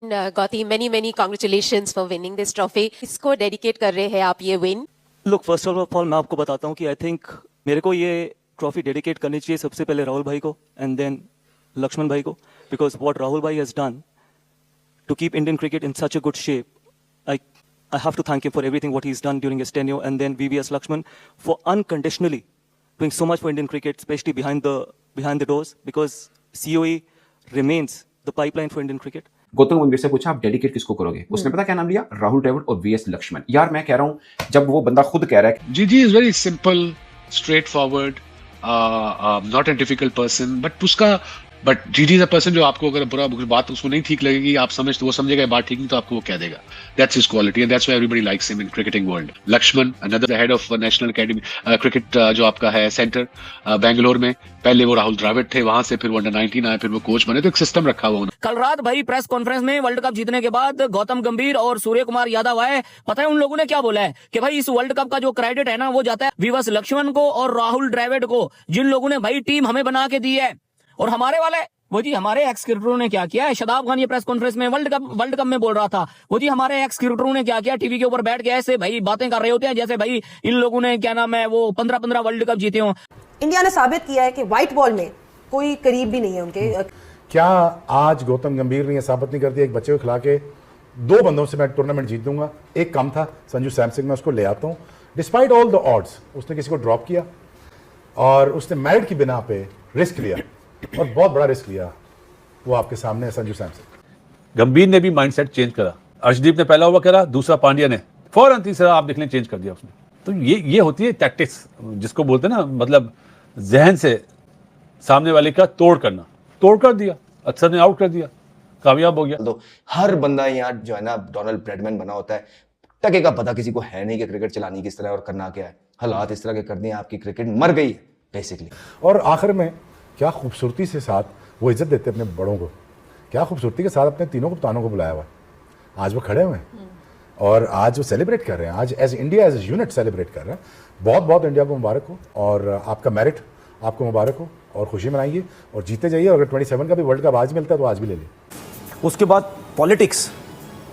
Gauti, many congratulations for winning this trophy. किसको dedicate कर रहे हैं आप ये win? Look, first of all मैं आपको बताता हूँ कि आई थिंक मेरे को ये ट्रॉफी डेडिकेट करनी चाहिए सबसे पहले राहुल भाई को एंड देन लक्ष्मण भाई को, बिकॉज व्हाट राहुल भाई has done to keep Indian cricket in such a good shape. I have to thank him for everything what he's done during his tenure, and then VVS Lakshman for unconditionally doing so much for Indian cricket, especially behind the doors, because COE remains the pipeline for Indian cricket. Gautam गंभीर से पूछा आप dedicate किसको करोगे, उसने पता क्या नाम लिया? राहुल द्रविड़ और वीएस लक्ष्मण। यार मैं कह रहा हूं जब वो बंदा खुद कह रहा है जीजी is very simple, straight forward, not a difficult person, but जीजी इज अ पर्सन जो आपको अगर बुरा बात उसको नहीं ठीक लगेगी, आप समझ तो वो समझेगा बात ठीक नहीं तो आपको वो कह देगा। That's his quality and that's why everybody likes him in cricketing world. Laxman another head of national academy cricket जो आपका है सेंटर बेंगलोर में, पहले वो राहुल द्रविड़ थे, वहां से फिर वो अंडर 19 आए, फिर वो कोच बने, तो एक सिस्टम रखा हुआ उन्होंने। कल रात भाई प्रेस कॉन्फ्रेंस में वर्ल्ड कप जीतने के बाद गौतम गंभीर और सूर्य कुमार यादव आए, पता है उन लोगों ने क्या बोला है कि भाई इस वर्ल्ड कप का जो क्रेडिट है ना वो जाता है वीवीएस लक्ष्मण को और राहुल द्रविड़ को, जिन लोगों ने भाई टीम हमें बना के दी है। और हमारे वाले वो जी हमारे एक्स क्रिकेटरों ने क्या किया है, शादाब खान ये प्रेस कॉन्फ्रेंस में वर्ल्ड कप में बोल रहा था, वो जी हमारे एक्स क्रिकेटरों ने क्या किया, टीवी के ऊपर बैठ के ऐसे भाई बातें कर रहे होते हैं जैसे भाई इन लोगों ने क्या नाम है वो 15 वर्ल्ड कप जीते हों। इंडिया ने साबित किया है कि व्हाइट बॉल में कोई करीब भी नहीं है उनके। क्या आज गौतम गंभीर ने यह साबित नहीं कर दिया एक बच्चे को खिला के 2 बंदों से मैं टूर्नामेंट जीत दूंगा? एक कम था संजू सैमसन, मैं उसको ले आता हूं डिस्पाइट ऑल द ऑड्स। उसने किसी को ड्रॉप किया और उसने मेरिट की बिना पे रिस्क लिया और बहुत बड़ा रिस्क लिया। वो आपके सामने है संजू सैमसन। गंभीर ने भी माइंडसेट चेंज करा, अर्शदीप ने पहला ओवर करा, दूसरा पांड्या ने, फौरन तीसरा आप देख लें चेंज कर दिया उसने। तो ये होती है टैक्टिक्स, जिसको बोलते हैं ना, मतलब जहन से सामने वाले का तोड़ कर दिया, अक्सर ने आउट कर दिया, कामयाब हो गया। तो हर बंदा यहाँ जो है ना डोनाल्ड ब्रैडमैन बना होता है, टके का पता किसी को है नहीं कि क्रिकेट चलानी किस तरह और करना क्या है। हालात इस तरह के कर दिए आपकी क्रिकेट मर गई है बेसिकली। और आखिर में क्या खूबसूरती से साथ वो इज्जत देते अपने बड़ों को, क्या खूबसूरती के साथ अपने तीनों कप्तानों को बुलाया हुआ। आज वो खड़े हुए हैं और आज वो सेलिब्रेट कर रहे हैं, आज as India as unit celebrate कर रहे हैं। बहुत बहुत इंडिया को मुबारक हो और आपका मेरिट आपको मुबारक हो और खुशी मनाइए और जीते जाइए। और अगर 27 का भी वर्ल्ड कप आज मिलता है तो आज भी ले लीजिए। उसके बाद पॉलिटिक्स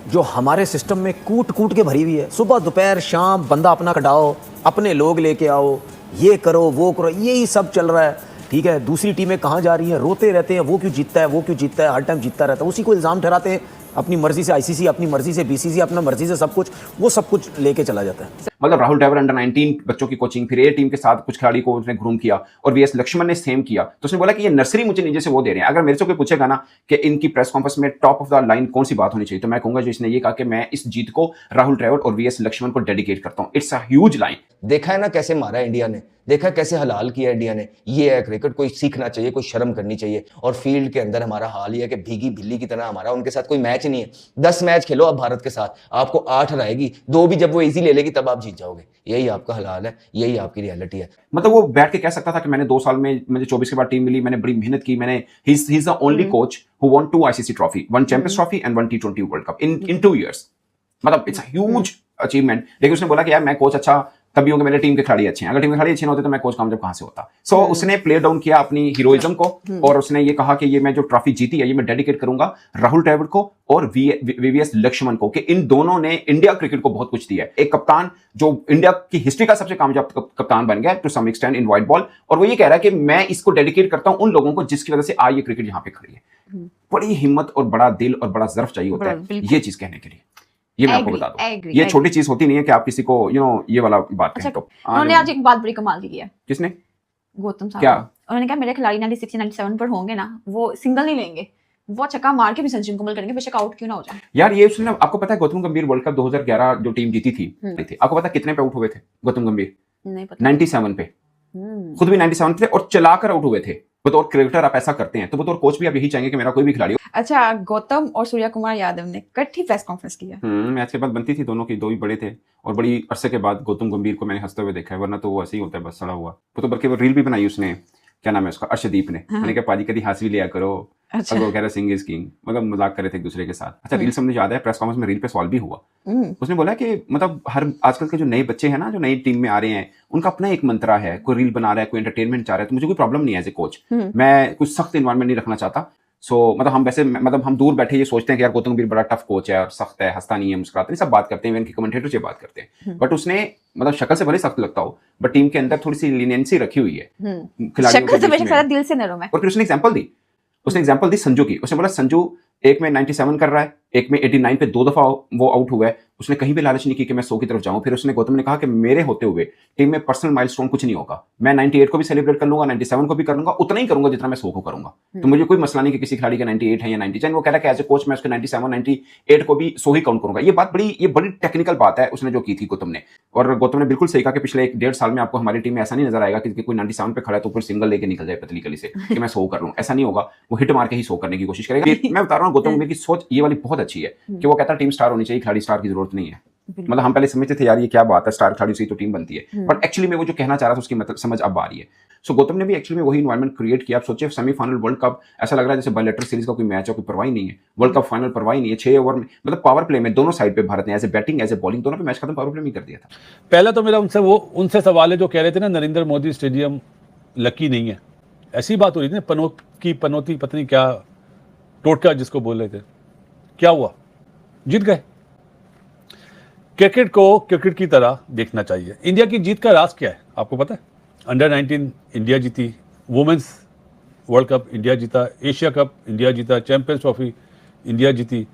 जो हमारे सिस्टम में कूट के भरी हुई है, सुबह दोपहर शाम बंदा अपना कटाओ, अपने लोग लेके आओ, ये करो वो करो, यही सब चल रहा है। ठीक है, दूसरी टीमें कहाँ जा रही हैं, रोते रहते हैं वो क्यों जीतता है, हर टाइम जीतता रहता है, उसी को इल्ज़ाम ठहराते हैं। अपनी मर्जी से आईसीसी, अपनी मर्जी से बीसीसी, अपना मर्जी से सब कुछ लेके चला जाता है। मतलब राहुल द्रविड़ अंडर 19 बच्चों की कोचिंग, फिर ए टीम के साथ कुछ खिलाड़ी को उसने ग्रूम किया और वीएस लक्ष्मण ने सेम किया। तो उसने बोला कि ये नर्सरी मुझे नीचे से वो दे रहे हैं। अगर मेरे से कोई पूछेगा ना कि इनकी प्रेस कॉन्फ्रेंस में टॉप ऑफ द लाइन कौन सी बात होनी चाहिए, तो मैं कहूंगा जो इसने ये कहा कि मैं इस जीत को राहुल द्रविड़ और वीएस लक्ष्मण को डेडिकेट करता हूं। It's a huge line. देखा है ना कैसे मारा इंडिया ने, देखा कैसे हलाल किया इंडिया ने। ये है क्रिकेट, कोई सीखना चाहिए, कोई शर्म करनी चाहिए। और फील्ड के अंदर हमारा हाल ही है कि भीगी बिल्ली की तरह हमारा उनके साथ कोई मैच नहीं है। 10 मैच खेलो आप भारत के साथ, आपको 8 हराएगी, 2 भी जब वो इजी ले लेगी तब आप जीत जाओगे। यही आपका हलाल है, यही आपकी रियलिटी है। मतलब वो बैठ के कह सकता था कि मैंने 2 साल में मुझे 24 के बाद टीम मिली, मैंने बड़ी मेहनत की, मैंने he is the only coach who won 2 ICC trophy, 1 champions trophy and 1 T20 world cup in 2 years। मतलब इट्स अ ह्यूज अचीवमेंट। लेकिन उसने बोला कि यार मैं कोच अच्छा तभी होंगे, मेरे टीम के खिलाड़ी अच्छे हैं, अगर टीम के खिलाड़ी अच्छे ना होते तो मैं कोच कामयाब कहां से होता। सो उसने प्ले डाउन किया अपनी हीरोइज्म को और उसने ये कहा कि ये मैं जो ट्रॉफी जीती है ये मैं डेडिकेट करूंगा राहुल द्रविड़ को और वीवीएस लक्ष्मण को, कि इन दोनों ने इंडिया क्रिकेट को बहुत कुछ दिया है। एक कप्तान जो इंडिया की हिस्ट्री का सबसे कामयाब कप्तान बन गया to some extent in white ball, और वो ये कह रहा है कि मैं इसको डेडिकेट करता हूं उन लोगों को जिसकी वजह से आज ये क्रिकेट यहां पे खड़ी है। बड़ी हिम्मत और बड़ा दिल और बड़ा ज़र्फ चाहिए होता है ये चीज कहने के लिए। ये मैं आपको बता दूं, ये छोटी चीज होती नहीं है कि आप किसी को ये वाला बात कहें। तो उन्होंने आज एक बात बड़ी कमाल की है। किसने? गौतम साहब। क्या? उन्होंने कहा मेरे खिलाड़ी 96 97 पर होंगे ना, वो सिंगल नहीं लेंगे, वो छक्का मार के भी संजीव कुमल करेंगे, बेशक आउट क्यों ना हो जाए। यार ये उसने, आपको पता है गौतम गंभीर वर्ल्ड कप 2011 जो टीम जीती थी, आपको पता कितने पे आउट हुए थे गौतम गंभीर? नहीं पता। 97 पे, खुद भी 97 पे और चलाकर आउट हुए थे। बतौर क्रिकेटर आप ऐसा करते हैं तो बतौर कोच भी आप यही चाहेंगे कि मेरा कोई भी खिलाड़ी हो। अच्छा, गौतम और सूर्य कुमार यादव ने इकट्ठी प्रेस कॉन्फ्रेंस की है। मैच के बाद बनती थी दोनों की, 2 ही बड़े थे और बड़ी अरसे के बाद गौतम गंभीर को मैंने हंसते हुए देखा है, वरना तो वो ऐसे ही होता है बस सड़ा हुआ। तो बल्कि वो रील भी बनाई उसने, क्या नाम है उसका, अर्शदीप ने। मैंने कहा पाजी कभी हंस भी लिया करो। अच्छा। वो कह रहा सिंग इज किंग, मतलब मजाक कर रहे थे एक दूसरे के साथ। अच्छा, रील से मुझे याद है प्रेस कॉन्फ्रेंस में रील पे सवाल भी हुआ। उसने बोला कि मतलब हर आजकल के जो नए बच्चे हैं ना, जो नई टीम में आ रहे हैं, उनका अपना एक मंत्रा है। कोई रील बना रहा है, कोई एंटरटेनमेंट चाह रहा है, तो मुझे कोई प्रॉब्लम नहीं है एज ए कोच। मैं कुछ सख्त इन्वायरमेंट नहीं रखना चाहता। सो मतलब हम वैसे मतलब हम दूर बैठे ये सोचते हैं कि यार गौतम गंभीर बड़ा टफ कोच है और सख्त है, हंसता नहीं है, मुस्कुराता नहीं, सब बात करते हैं, इनके कमेंटेटर से बात करते हैं, बट उसने मतलब शक्ल से भले सख्त लगता हो बट टीम के अंदर थोड़ी सी लीनियंसी रखी हुई है खिलाड़ियों शक्ल से के बीच बेशक में। सारा दिल से नरम है। और फिर उसने एग्जांपल दी संजू की। उसने बोला संजू एक में 97 कर रहा है, एक में 89 पे 2 दफा वो आउट हुआ है, उसने कहीं भी लालच नहीं की कि मैं 100 की तरफ जाऊं। फिर उसने गौतम ने कहा कि मेरे होते हुए टीम में पर्सनल माइलस्टोन कुछ नहीं होगा, मैं 98 को भी सेलिब्रेट कर लूंगा, 97 को भी कर लूंगा, उतना ही करूंगा जितना मैं 100 को करूंगा। तो मुझे कोई मसला नहीं कि किसी खिलाड़ी का 98 है या 90। वो कह रहा है कि एज ए कोच मैं उसके 97 98 को भी 100 ही काउंट करूंगा। ये बड़ी टेक्निकल बात है उसने जो की थी गौतम ने। और गौतम ने बिल्कुल सही कहा कि पिछले 1-1.5 साल में आपको हमारी टीम में ऐसा नहीं नजर आएगा कि कोई 97 पे खड़ा है तो ऊपर सिंगल लेके निकल जाए पतली गली से कि मैं 100 कर लूं। ऐसा नहीं होगा, वो हिट मार के ही 100 करने की कोशिश करेगा। मैं बता रहा हूँ गौतम गंभीर की सोच ये वाली बहुत अच्छी है कि वो कहता है टीम स्टार होनी चाहिए, खिलाड़ी स्टार की जरूरत नहीं है। मतलब हम पहले समझते थे यार ये क्या बात है, स्टार खिलाड़ी से ही तो टीम बनती है, बट एक्चुअली में वो जो कहना चाह रहा था उसकी मतलब समझ अब आ रही है। सो गौतम ने भी एक्चुअली में वही एनवायरनमेंट क्रिएट किया। आप सोचिए सेमीफाइनल वर्ल्ड कप ऐसा लग रहा है जैसे बायलैटरल सीरीज का कोई मैच है, कोई परवाही नहीं है। वर्ल्ड कप फाइनल परवाही नहीं है, 6 ओवर में मतलब पावर प्ले में दोनों साइड पे भारत ने as a batting as a bowling दोनों पे मैच खत्म पावर प्ले में कर दिया था। पहला तो मेरा उनसे सवाल है जो कह रहे थे ना नरेंद्र मोदी स्टेडियम लकी नहीं है, ऐसी बात हो रही थी पनौती पत्नी क्या टोटका जिसको बोल रहे थे, क्या हुआ? जीत गए। क्रिकेट को क्रिकेट की तरह देखना चाहिए। इंडिया की जीत का राज क्या है आपको पता है? अंडर 19 इंडिया जीती, वुमेन्स वर्ल्ड कप इंडिया जीता, एशिया कप इंडिया जीता, चैंपियंस ट्रॉफी इंडिया जीती,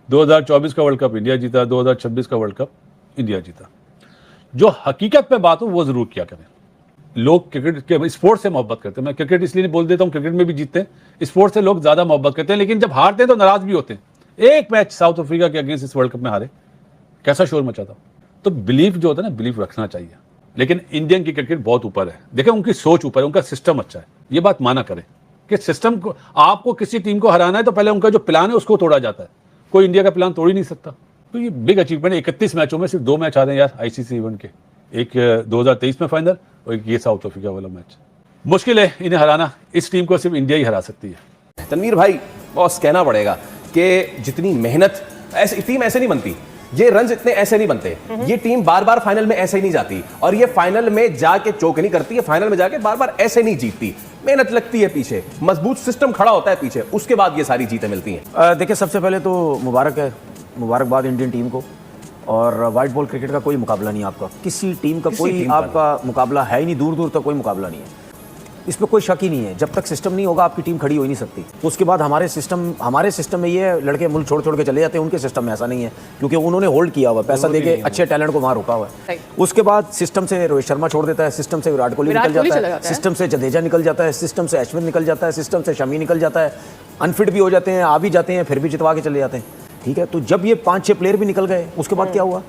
2024 का वर्ल्ड कप इंडिया जीता, 2026 का वर्ल्ड कप इंडिया जीता। जो हकीकत पे बात हो वो जरूर किया करें। लोग क्रिकेट के स्पोर्ट्स से मोहब्बत करते हैं, मैं क्रिकेट इसलिए नहीं बोल देता हूँ, क्रिकेट में भी जीतते हैं, स्पोर्ट्स से लोग ज्यादा मोहब्बत करते हैं, लेकिन जब हारते हैं तो नाराज भी होते हैं। एक मैच साउथ अफ्रीका के अगेंस्ट इस वर्ल्ड कप में हारे, कैसा शोर मचा था। तो बिलीफ जो होता है ना, बिलीफ रखना चाहिए। लेकिन इंडियन की क्रिकेट बहुत ऊपर है, देखें उनकी सोच ऊपर है, उनका सिस्टम अच्छा है, ये बात माना करें कि सिस्टम को आपको किसी टीम को हराना है तो पहले उनका जो प्लान है उसको तोड़ा जाता है। कोई इंडिया का प्लान तोड़ ही नहीं सकता। तो ये बिग अचीवमेंट है। 31 मैचों में सिर्फ 2 मैच हारे यार आईसीसी इवेंट के, एक 2023 में फाइनल और एक ये साउथ अफ्रीका वाला मैच। मुश्किल है इन्हें हराना, इस टीम को सिर्फ इंडिया ही हरा सकती है। तनवीर भाई बॉस कहना पड़ेगा कि जितनी मेहनत, ऐसी टीम ऐसे नहीं बनती, ये रन्स इतने ऐसे नहीं बनते, ये टीम बार बार फाइनल में ऐसे ही नहीं जाती, और ये फाइनल में जाके चोक नहीं करती है, फाइनल में जाके बार बार ऐसे नहीं जीतती। मेहनत लगती है पीछे, मजबूत सिस्टम खड़ा होता है पीछे, उसके बाद ये सारी जीतें मिलती हैं। देखिए सबसे पहले तो मुबारकबाद इंडियन टीम को, और वाइट बॉल क्रिकेट का कोई मुकाबला नहीं आपका, किसी टीम का कोई आपका मुकाबला है ही नहीं, दूर दूर तक कोई मुकाबला नहीं है, इसमें कोई शक ही नहीं है। जब तक सिस्टम नहीं होगा आपकी टीम खड़ी हो ही नहीं सकती। उसके बाद हमारे सिस्टम में ये लड़के मुल्क छोड़ के चले जाते हैं, उनके सिस्टम में ऐसा नहीं है क्योंकि उन्होंने होल्ड किया हुआ, पैसा देके अच्छे टैलेंट को वहाँ रोका हुआ है। उसके बाद सिस्टम से रोहित शर्मा छोड़ देता है, सिस्टम से विराट कोहली निकल जाता है, सिस्टम से जडेजा निकल जाता है, सिस्टम से अश्विन निकल जाता है, सिस्टम से शमी निकल जाता है, अनफिट भी हो जाते हैं, आ भी जाते हैं, फिर भी जितवा के चले जाते हैं। ठीक है, तो जब ये 5-6 प्लेयर भी निकल गए उसके बाद क्या हुआ?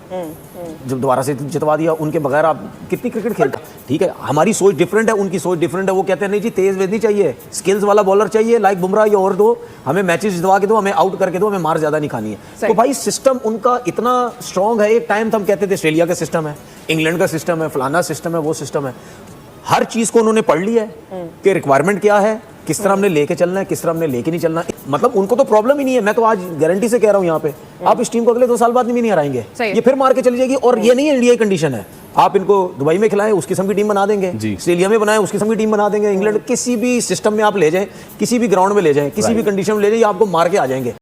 जब दोबारा से जितवा दिया, उनके बगैर आप कितनी क्रिकेट खेलते? ठीक है, हमारी सोच डिफरेंट है, उनकी सोच डिफरेंट है। वो कहते हैं नहीं जी तेज वेज नहीं चाहिए, स्किल्स वाला बॉलर चाहिए, लाइक बुमराह या और दो, हमें मैचेस जितवा के दो, हमें आउट करके दो, हमें मार ज्यादा नहीं खानी है। तो भाई सिस्टम उनका इतना स्ट्रांग है। एक टाइम हम कहते थे ऑस्ट्रेलिया का सिस्टम है, इंग्लैंड का सिस्टम है, फलाना सिस्टम है, वो सिस्टम है। हर चीज को उन्होंने पढ़ लिया है कि रिक्वायरमेंट क्या है, किस तरह हमने लेके चलना है, किस तरह हमने लेके नहीं चलना। मतलब उनको तो प्रॉब्लम ही नहीं है। मैं तो आज गारंटी से कह रहा हूं यहाँ पे, आप इस टीम को अगले 2 साल बाद भी नहीं हराएंगे, ये फिर मार के चली जाएगी। और ये नहीं है इंडिया की कंडीशन है, आप इनको दुबई में खिलाएं उस किस्म की टीम बना देंगे, ऑस्ट्रेलिया में बनाएं उस किस्म की टीम बना देंगे, इंग्लैंड किसी भी सिस्टम में आप ले जाएं, किसी भी ग्राउंड में ले जाएं, किसी भी कंडीशन में ले जाएं, आपको मार के आ जाएंगे।